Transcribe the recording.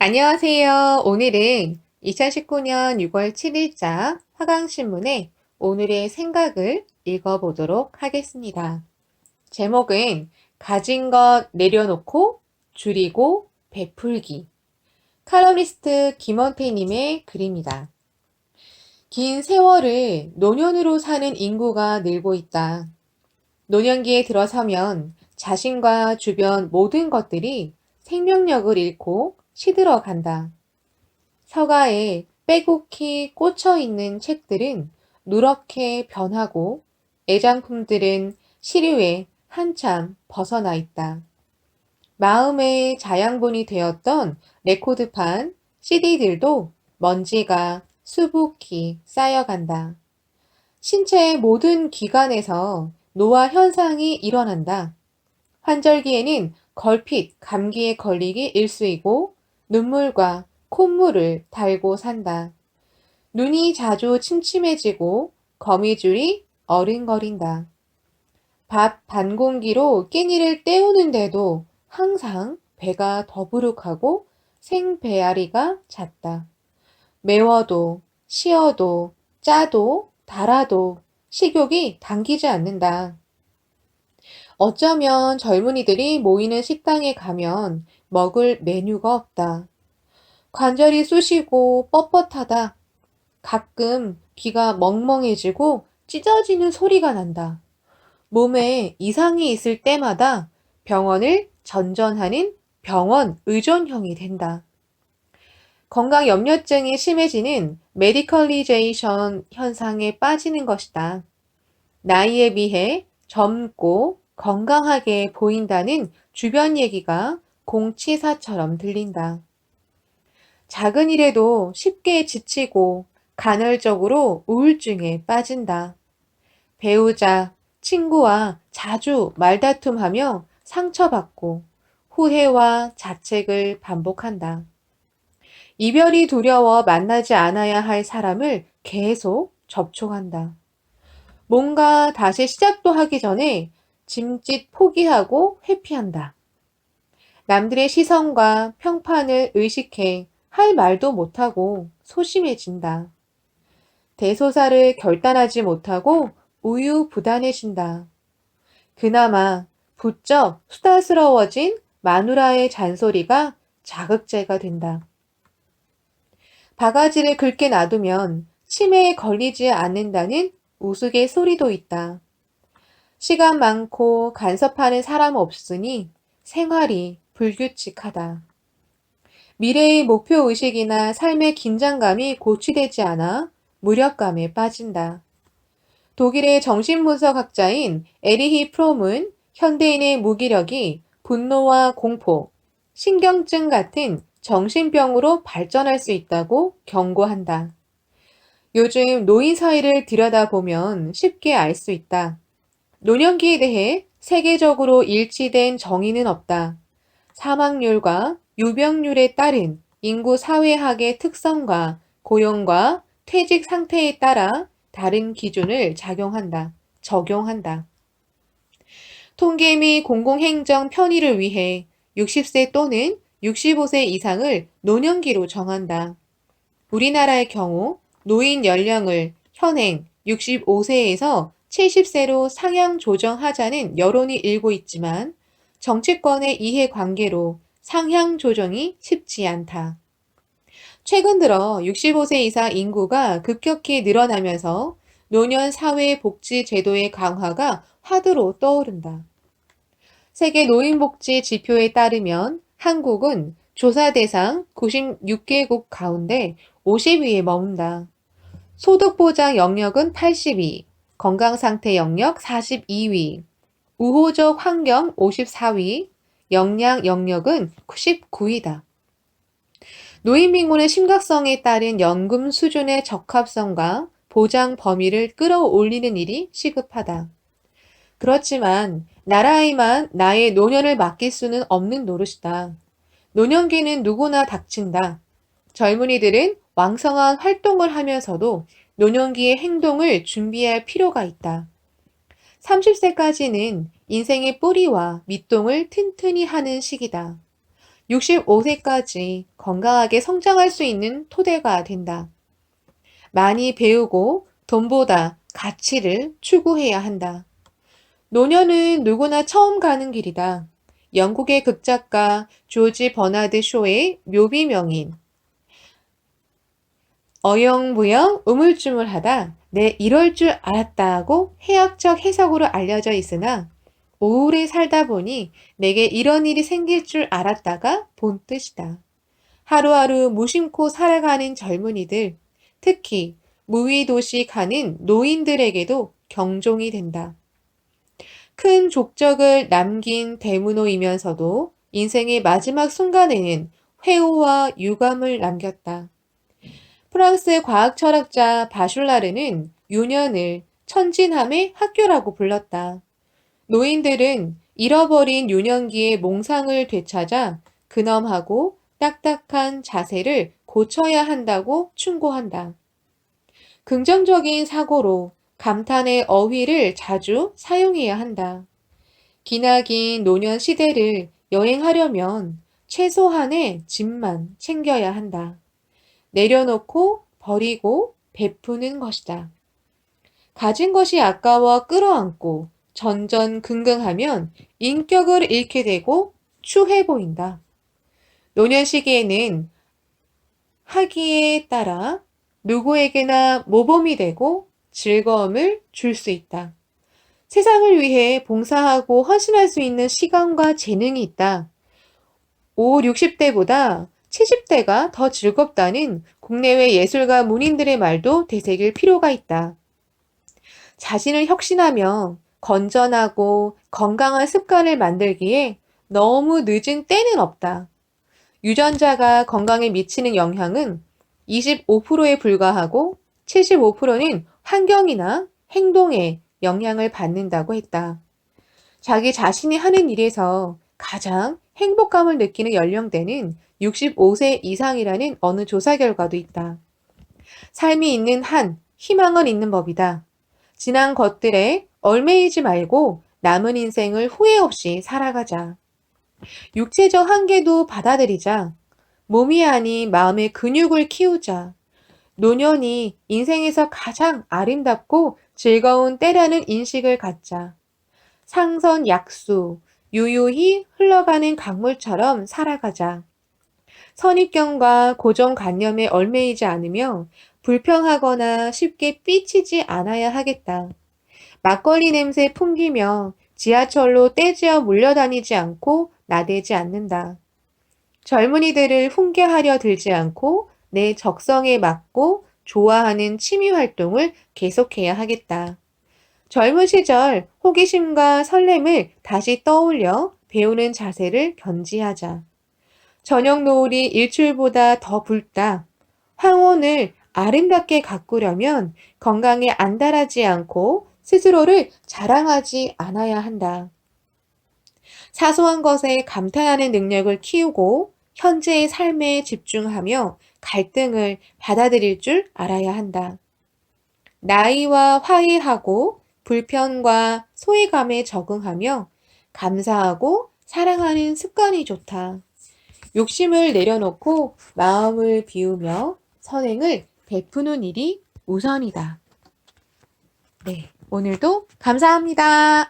안녕하세요. 오늘은 2019년 6월 7일자 화강신문의 오늘의 생각을 읽어보도록 하겠습니다. 제목은 가진 것 내려놓고 줄이고 베풀기. 칼럼니스트 김원태님의 글입니다. 긴 세월을 노년으로 사는 인구가 늘고 있다. 노년기에 들어서면 자신과 주변 모든 것들이 생명력을 잃고 시들어 간다. 서가에 빼곡히 꽂혀 있는 책들은 누렇게 변하고 애장품들은 시류에 한참 벗어나 있다. 마음의 자양분이 되었던 레코드판, CD들도 먼지가 수북히 쌓여간다. 신체의 모든 기관에서 노화 현상이 일어난다. 환절기에는 걸핏 감기에 걸리기 일쑤이고 눈물과 콧물을 달고 산다. 눈이 자주 침침해지고 거미줄이 어른거린다. 밥 반 공기로 끼니를 때우는데도 항상 배가 더부룩하고 생배앓이가 잦다. 매워도 시어도 짜도 달아도 식욕이 당기지 않는다. 어쩌면 젊은이들이 모이는 식당에 가면 먹을 메뉴가 없다. 관절이 쑤시고 뻣뻣하다. 가끔 귀가 멍멍해지고 찢어지는 소리가 난다. 몸에 이상이 있을 때마다 병원을 전전하는 병원 의존형이 된다. 건강 염려증이 심해지는 메디컬리제이션 현상에 빠지는 것이다. 나이에 비해 젊고 건강하게 보인다는 주변 얘기가 공치사처럼 들린다. 작은 일에도 쉽게 지치고 간헐적으로 우울증에 빠진다. 배우자, 친구와 자주 말다툼하며 상처받고 후회와 자책을 반복한다. 이별이 두려워 만나지 않아야 할 사람을 계속 접촉한다. 뭔가 다시 시작도 하기 전에 짐짓 포기하고 회피한다. 남들의 시선과 평판을 의식해 할 말도 못하고 소심해진다. 대소사를 결단하지 못하고 우유부단해진다. 그나마 부쩍 수다스러워진 마누라의 잔소리가 자극제가 된다. 바가지를 긁게 놔두면 치매에 걸리지 않는다는 우스갯소리도 있다. 시간 많고 간섭하는 사람 없으니 생활이 불규칙하다. 미래의 목표의식이나 삶의 긴장감이 고취되지 않아 무력감에 빠진다. 독일의 정신분석학자인 에리히 프롬은 현대인의 무기력이 분노와 공포, 신경증 같은 정신병으로 발전할 수 있다고 경고한다. 요즘 노인 사회를 들여다보면 쉽게 알 수 있다. 노년기에 대해 세계적으로 일치된 정의는 없다. 사망률과 유병률에 따른 인구 사회학의 특성과 고용과 퇴직 상태에 따라 다른 기준을 적용한다. 통계 및 공공행정 편의를 위해 60세 또는 65세 이상을 노년기로 정한다. 우리나라의 경우 노인 연령을 현행 65세에서 70세로 상향 조정하자는 여론이 일고 있지만 정치권의 이해관계로 상향 조정이 쉽지 않다. 최근 들어 65세 이상 인구가 급격히 늘어나면서 노년 사회복지 제도의 강화가 화두로 떠오른다. 세계 노인복지 지표에 따르면 한국은 조사 대상 96개국 가운데 50위에 머문다. 소득보장 영역은 82, 건강상태 영역 42위, 우호적 환경 54위, 역량 영역은 99위다. 노인빈곤의 심각성에 따른 연금 수준의 적합성과 보장 범위를 끌어올리는 일이 시급하다. 그렇지만 나라에만 나의 노년을 맡길 수는 없는 노릇이다. 노년기는 누구나 닥친다. 젊은이들은 왕성한 활동을 하면서도 노년기의 행동을 준비할 필요가 있다. 30세까지는 인생의 뿌리와 밑동을 튼튼히 하는 시기다. 65세까지 건강하게 성장할 수 있는 토대가 된다. 많이 배우고 돈보다 가치를 추구해야 한다. 노년은 누구나 처음 가는 길이다. 영국의 극작가 조지 버나드 쇼의 묘비명인 어영부영 우물쭈물하다 내 이럴 줄 알았다고 해학적 해석으로 알려져 있으나 오래 살다 보니 내게 이런 일이 생길 줄 알았다가 본 뜻이다. 하루하루 무심코 살아가는 젊은이들, 특히 무위도시 가는 노인들에게도 경종이 된다. 큰 족적을 남긴 대문호이면서도 인생의 마지막 순간에는 회오와 유감을 남겼다. 프랑스 과학철학자 바슐라르는 유년을 천진함의 학교라고 불렀다. 노인들은 잃어버린 유년기의 몽상을 되찾아 근엄하고 딱딱한 자세를 고쳐야 한다고 충고한다. 긍정적인 사고로 감탄의 어휘를 자주 사용해야 한다. 기나긴 노년 시대를 여행하려면 최소한의 짐만 챙겨야 한다. 내려놓고 버리고 베푸는 것이다. 가진 것이 아까워 끌어안고 전전긍긍하면 인격을 잃게 되고 추해 보인다. 노년 시기에는 하기에 따라 누구에게나 모범이 되고 즐거움을 줄 수 있다. 세상을 위해 봉사하고 헌신할 수 있는 시간과 재능이 있다. 5, 60대보다 70대가 더 즐겁다는 국내외 예술가 문인들의 말도 되새길 필요가 있다. 자신을 혁신하며 건전하고 건강한 습관을 만들기에 너무 늦은 때는 없다. 유전자가 건강에 미치는 영향은 25%에 불과하고 75%는 환경이나 행동에 영향을 받는다고 했다. 자기 자신이 하는 일에서 가장 행복감을 느끼는 연령대는 65세 이상이라는 어느 조사 결과도 있다. 삶이 있는 한 희망은 있는 법이다. 지난 것들에 얽매이지 말고 남은 인생을 후회 없이 살아가자. 육체적 한계도 받아들이자. 몸이 아닌 마음의 근육을 키우자. 노년이 인생에서 가장 아름답고 즐거운 때라는 인식을 갖자. 상선약수, 유유히 흘러가는 강물처럼 살아가자. 선입견과 고정관념에 얽매이지 않으며 불평하거나 쉽게 삐치지 않아야 하겠다. 막걸리 냄새 풍기며 지하철로 떼지어 물려다니지 않고 나대지 않는다. 젊은이들을 훈계하려 들지 않고 내 적성에 맞고 좋아하는 취미 활동을 계속해야 하겠다. 젊은 시절 호기심과 설렘을 다시 떠올려 배우는 자세를 견지하자. 저녁 노을이 일출보다 더 붉다. 황혼을 아름답게 가꾸려면 건강에 안달하지 않고 스스로를 자랑하지 않아야 한다. 사소한 것에 감탄하는 능력을 키우고 현재의 삶에 집중하며 갈등을 받아들일 줄 알아야 한다. 나이와 화해하고 불편과 소외감에 적응하며 감사하고 사랑하는 습관이 좋다. 욕심을 내려놓고 마음을 비우며 선행을 베푸는 일이 우선이다. 네, 오늘도 감사합니다.